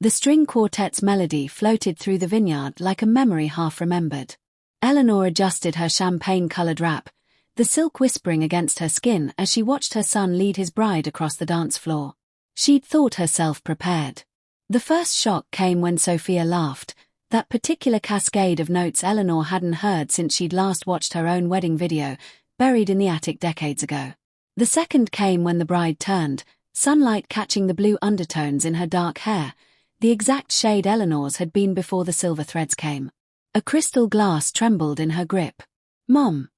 The string quartet's melody floated through the vineyard like a memory half-remembered. Eleanor adjusted her champagne-colored wrap, the silk whispering against her skin as she watched her son lead his bride across the dance floor. She'd thought herself prepared. The first shock came when Sophia laughed, that particular cascade of notes Eleanor hadn't heard since she'd last watched her own wedding video, buried in the attic decades ago. The second came when the bride turned, sunlight catching the blue undertones in her dark hair, the exact shade Eleanor's had been before the silver threads came. A crystal glass trembled in her grip. "Mom."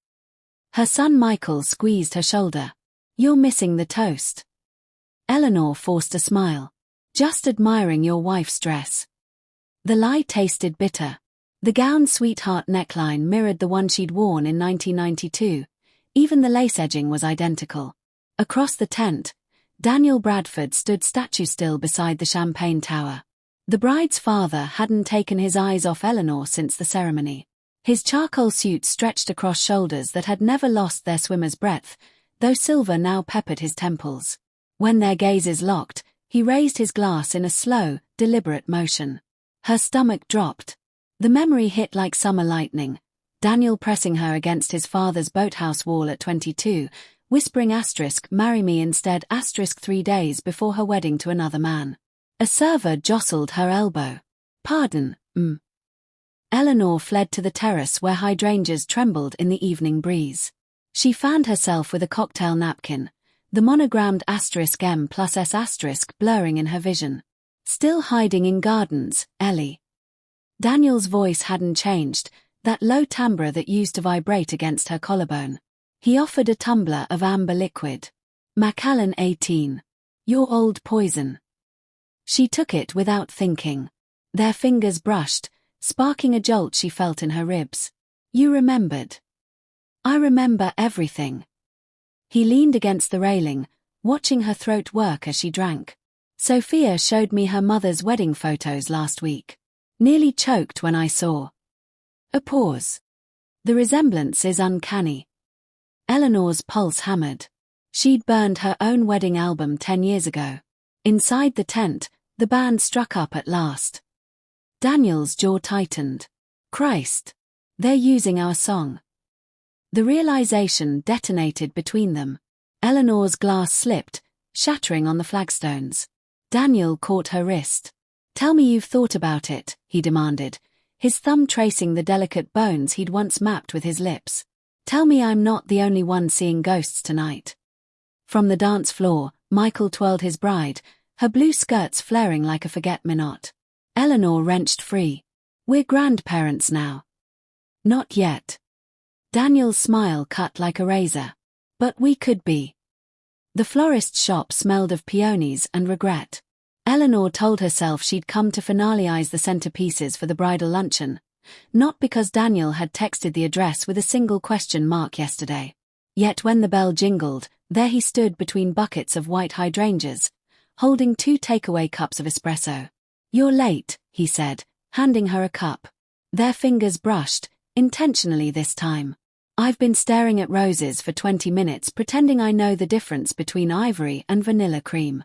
Her son Michael squeezed her shoulder. "You're missing the toast." Eleanor forced a smile. "Just admiring your wife's dress." The lie tasted bitter. The gown's sweetheart neckline mirrored the one she'd worn in 1992. Even the lace edging was identical. Across the tent, Daniel Bradford stood statue-still beside the champagne tower. The bride's father hadn't taken his eyes off Eleanor since the ceremony. His charcoal suit stretched across shoulders that had never lost their swimmer's breadth, though silver now peppered his temples. When their gazes locked, he raised his glass in a slow, deliberate motion. Her stomach dropped. The memory hit like summer lightning. Daniel pressing her against his father's boathouse wall at 22, whispering "marry me instead 3 days before her wedding to another man." A server jostled her elbow. "Pardon, Eleanor fled to the terrace where hydrangeas trembled in the evening breeze. She fanned herself with a cocktail napkin, the monogrammed *M+S* blurring in her vision. "Still hiding in gardens, Ellie." Daniel's voice hadn't changed, that low timbre that used to vibrate against her collarbone. He offered a tumbler of amber liquid. "Macallan 18. Your old poison." She took it without thinking. Their fingers brushed, sparking a jolt she felt in her ribs. "You remembered." "I remember everything." He leaned against the railing, watching her throat work as she drank. "Sophia showed me her mother's wedding photos last week. Nearly choked when I saw." A pause. "The resemblance is uncanny." Eleanor's pulse hammered. She'd burned her own wedding album 10 years ago. Inside the tent, the band struck up at last. Daniel's jaw tightened. "Christ! They're using our song." The realization detonated between them. Eleanor's glass slipped, shattering on the flagstones. Daniel caught her wrist. "Tell me you've thought about it," he demanded, his thumb tracing the delicate bones he'd once mapped with his lips. "Tell me I'm not the only one seeing ghosts tonight." From the dance floor, Michael twirled his bride, her blue skirts flaring like a forget-me-not. Eleanor wrenched free. "We're grandparents now." "Not yet." Daniel's smile cut like a razor. "But we could be." The florist's shop smelled of peonies and regret. Eleanor told herself she'd come to finalize the centerpieces for the bridal luncheon, not because Daniel had texted the address with a single question mark yesterday. Yet when the bell jingled, there he stood between buckets of white hydrangeas, holding 2 takeaway cups of espresso. "You're late," he said, handing her a cup. Their fingers brushed, intentionally this time. "I've been staring at roses for 20 minutes pretending I know the difference between ivory and vanilla cream."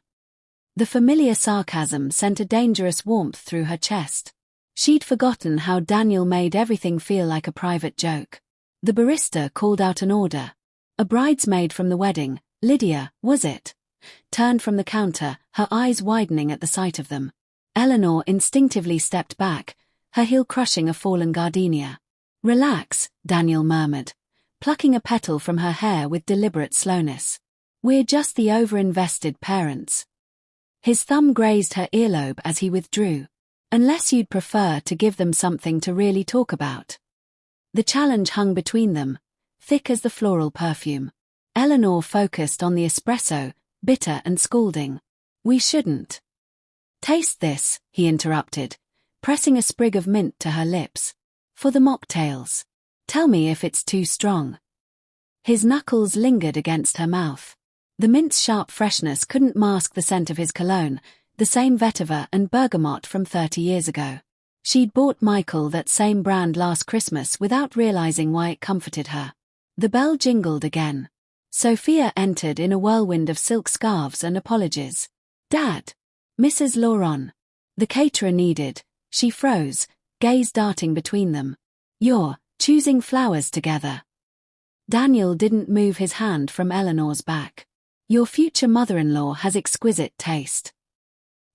The familiar sarcasm sent a dangerous warmth through her chest. She'd forgotten how Daniel made everything feel like a private joke. The barista called out an order. A bridesmaid from the wedding, Lydia, was it? Turned from the counter, her eyes widening at the sight of them. Eleanor instinctively stepped back, her heel crushing a fallen gardenia. "Relax," Daniel murmured, plucking a petal from her hair with deliberate slowness. "We're just the over-invested parents." His thumb grazed her earlobe as he withdrew. "Unless you'd prefer to give them something to really talk about." The challenge hung between them, thick as the floral perfume. Eleanor focused on the espresso, bitter and scalding. "We shouldn't." "Taste this," he interrupted, pressing a sprig of mint to her lips. "For the mocktails. Tell me if it's too strong." His knuckles lingered against her mouth. The mint's sharp freshness couldn't mask the scent of his cologne, the same vetiver and bergamot from 30 years ago. She'd bought Michael that same brand last Christmas without realizing why it comforted her. The bell jingled again. Sophia entered in a whirlwind of silk scarves and apologies. "Dad! Mrs. Lauron!" The caterer needed. She froze, gaze darting between them. You're choosing flowers together. Daniel didn't move his hand from Eleanor's back. Your future mother-in-law has exquisite taste.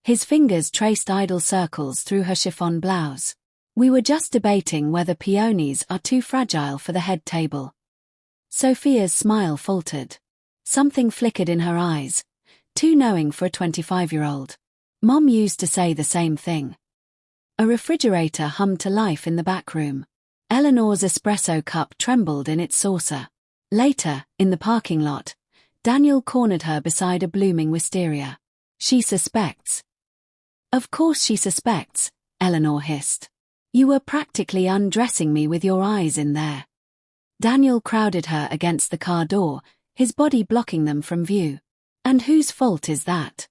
His fingers traced idle circles through her chiffon blouse. We were just debating whether peonies are too fragile for the head table. Sophia's smile faltered. Something flickered in her eyes. Too knowing for a 25-year-old. Mom used to say the same thing. A refrigerator hummed to life in the back room. Eleanor's espresso cup trembled in its saucer. Later, in the parking lot, Daniel cornered her beside a blooming wisteria. She suspects. Of course she suspects, Eleanor hissed. You were practically undressing me with your eyes in there. Daniel crowded her against the car door, his body blocking them from view. And whose fault is that?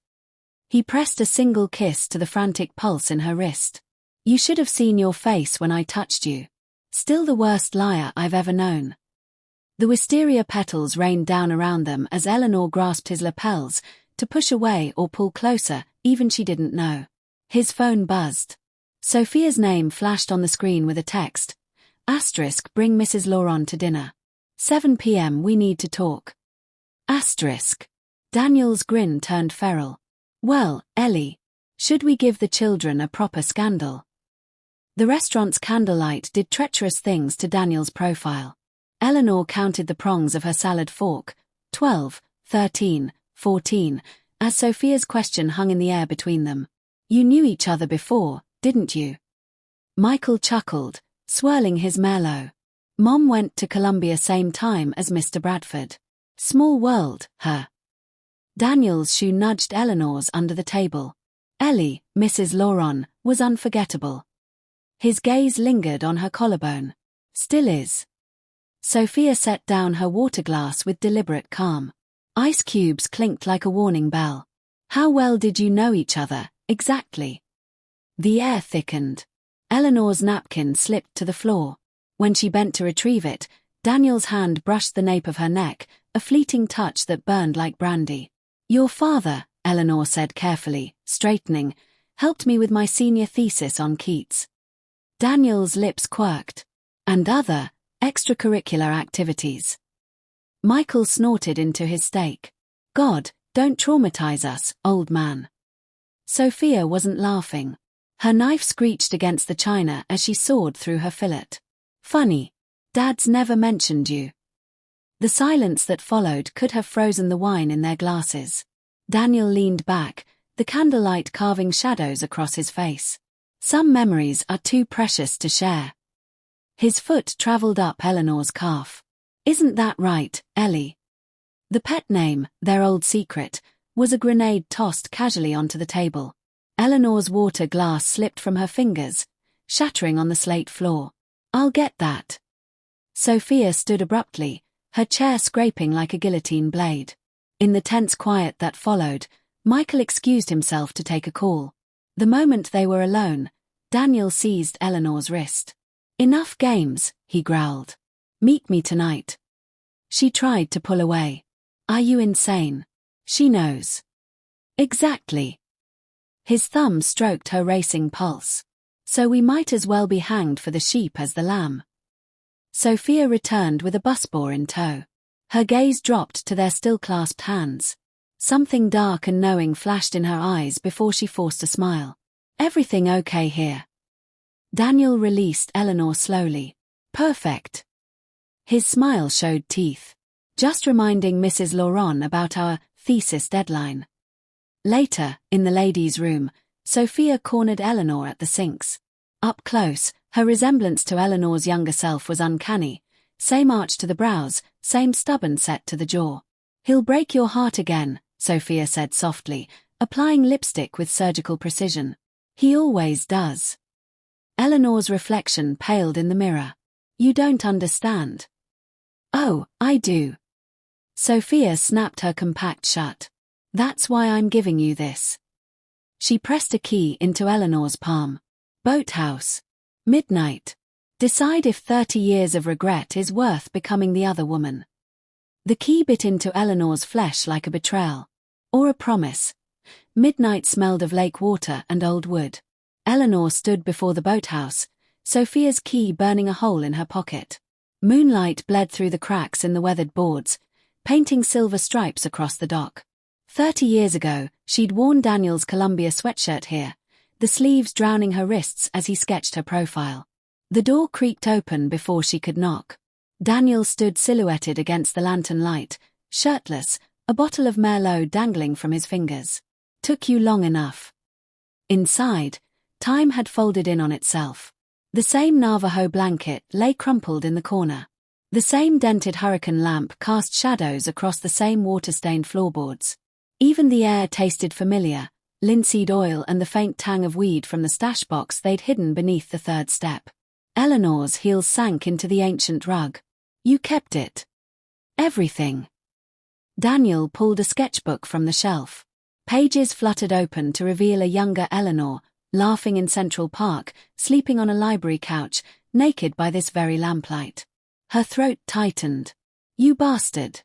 He pressed a single kiss to the frantic pulse in her wrist. You should have seen your face when I touched you. Still the worst liar I've ever known. The wisteria petals rained down around them as Eleanor grasped his lapels, to push away or pull closer, even she didn't know. His phone buzzed. Sophia's name flashed on the screen with a text. Asterisk, bring Mrs. Laurent to dinner. 7 p.m. we need to talk. Asterisk. Daniel's grin turned feral. Well, Ellie, should we give the children a proper scandal? The restaurant's candlelight did treacherous things to Daniel's profile. Eleanor counted the prongs of her salad fork, 12, 13, 14, as Sophia's question hung in the air between them. You knew each other before, didn't you? Michael chuckled, swirling his Merlot. Mom went to Columbia same time as Mr. Bradford. Small world, huh? Daniel's shoe nudged Eleanor's under the table. Ellie, Mrs. Laurent, was unforgettable. His gaze lingered on her collarbone. Still is. Sophia set down her water glass with deliberate calm. Ice cubes clinked like a warning bell. How well did you know each other, exactly? The air thickened. Eleanor's napkin slipped to the floor. When she bent to retrieve it, Daniel's hand brushed the nape of her neck, a fleeting touch that burned like brandy. Your father, Eleanor said carefully, straightening, helped me with my senior thesis on Keats. Daniel's lips quirked. And other, extracurricular activities. Michael snorted into his steak. God, don't traumatize us, old man. Sophia wasn't laughing. Her knife screeched against the china as she sawed through her fillet. Funny. Dad's never mentioned you. The silence that followed could have frozen the wine in their glasses. Daniel leaned back, the candlelight carving shadows across his face. Some memories are too precious to share. His foot traveled up Eleanor's calf. Isn't that right, Ellie? The pet name, their old secret, was a grenade tossed casually onto the table. Eleanor's water glass slipped from her fingers, shattering on the slate floor. I'll get that. Sophia stood abruptly, her chair scraping like a guillotine blade. In the tense quiet that followed, Michael excused himself to take a call. The moment they were alone, Daniel seized Eleanor's wrist. Enough games, he growled. Meet me tonight. She tried to pull away. Are you insane? She knows. Exactly. His thumb stroked her racing pulse. So we might as well be hanged for the sheep as the lamb. Sophia returned with a busboy in tow. Her gaze dropped to their still-clasped hands. Something dark and knowing flashed in her eyes before she forced a smile. Everything okay here? Daniel released Eleanor slowly. Perfect. His smile showed teeth. Just reminding Mrs. Laurent about our thesis deadline. Later, in the ladies' room, Sophia cornered Eleanor at the sinks. Up close, her resemblance to Eleanor's younger self was uncanny. Same arch to the brows, same stubborn set to the jaw. He'll break your heart again, Sophia said softly, applying lipstick with surgical precision. He always does. Eleanor's reflection paled in the mirror. You don't understand. Oh, I do. Sophia snapped her compact shut. That's why I'm giving you this. She pressed a key into Eleanor's palm. Boathouse. Midnight. Decide if 30 years of regret is worth becoming the other woman. The key bit into Eleanor's flesh like a betrayal. Or a promise. Midnight smelled of lake water and old wood. Eleanor stood before the boathouse, Sophia's key burning a hole in her pocket. Moonlight bled through the cracks in the weathered boards, painting silver stripes across the dock. 30 years ago, she'd worn Daniel's Columbia sweatshirt here, the sleeves drowning her wrists as he sketched her profile. The door creaked open before she could knock. Daniel stood silhouetted against the lantern light, shirtless, a bottle of Merlot dangling from his fingers. "Took you long enough." Inside, time had folded in on itself. The same Navajo blanket lay crumpled in the corner. The same dented hurricane lamp cast shadows across the same water-stained floorboards. Even the air tasted familiar, linseed oil and the faint tang of weed from the stash box they'd hidden beneath the third step. Eleanor's heels sank into the ancient rug. "You kept it." "Everything." Daniel pulled a sketchbook from the shelf. Pages fluttered open to reveal a younger Eleanor, laughing in Central Park, sleeping on a library couch, naked by this very lamplight. Her throat tightened. "You bastard."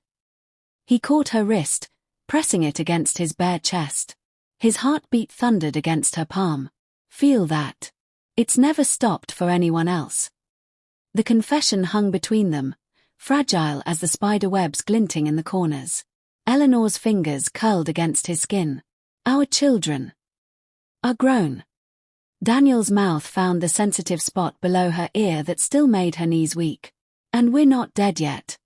He caught her wrist, pressing it against his bare chest. His heartbeat thundered against her palm. "Feel that. It's never stopped for anyone else." The confession hung between them, fragile as the spider webs glinting in the corners. Eleanor's fingers curled against his skin. "Our children are grown." Daniel's mouth found the sensitive spot below her ear that still made her knees weak. "And we're not dead yet."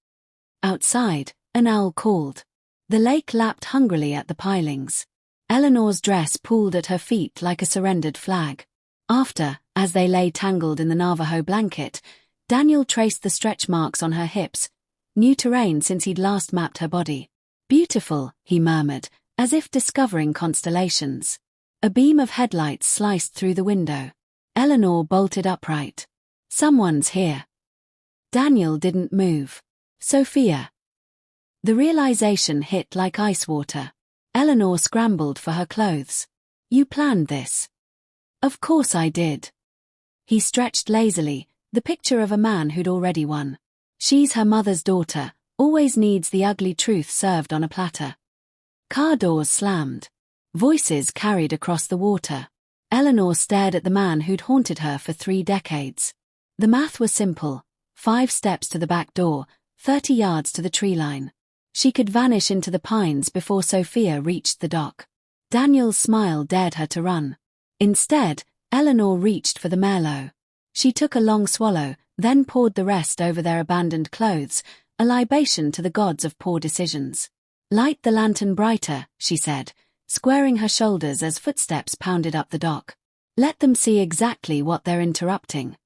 Outside, an owl called. The lake lapped hungrily at the pilings. Eleanor's dress pulled at her feet like a surrendered flag. After, as they lay tangled in the Navajo blanket, Daniel traced the stretch marks on her hips, new terrain since he'd last mapped her body. "Beautiful," he murmured, as if discovering constellations. A beam of headlights sliced through the window. Eleanor bolted upright. "Someone's here." Daniel didn't move. "Sophia." The realization hit like ice water. Eleanor scrambled for her clothes. "You planned this." "Of course I did." He stretched lazily, the picture of a man who'd already won. She's her mother's daughter, always needs the ugly truth served on a platter. Car doors slammed. Voices carried across the water. Eleanor stared at the man who'd haunted her for 3 decades. The math was simple. 5 steps to the back door, 30 yards to the tree line. She could vanish into the pines before Sophia reached the dock. Daniel's smile dared her to run. Instead, Eleanor reached for the Merlot. She took a long swallow, then poured the rest over their abandoned clothes, a libation to the gods of poor decisions. "Light the lantern brighter," she said, squaring her shoulders as footsteps pounded up the dock. "Let them see exactly what they're interrupting."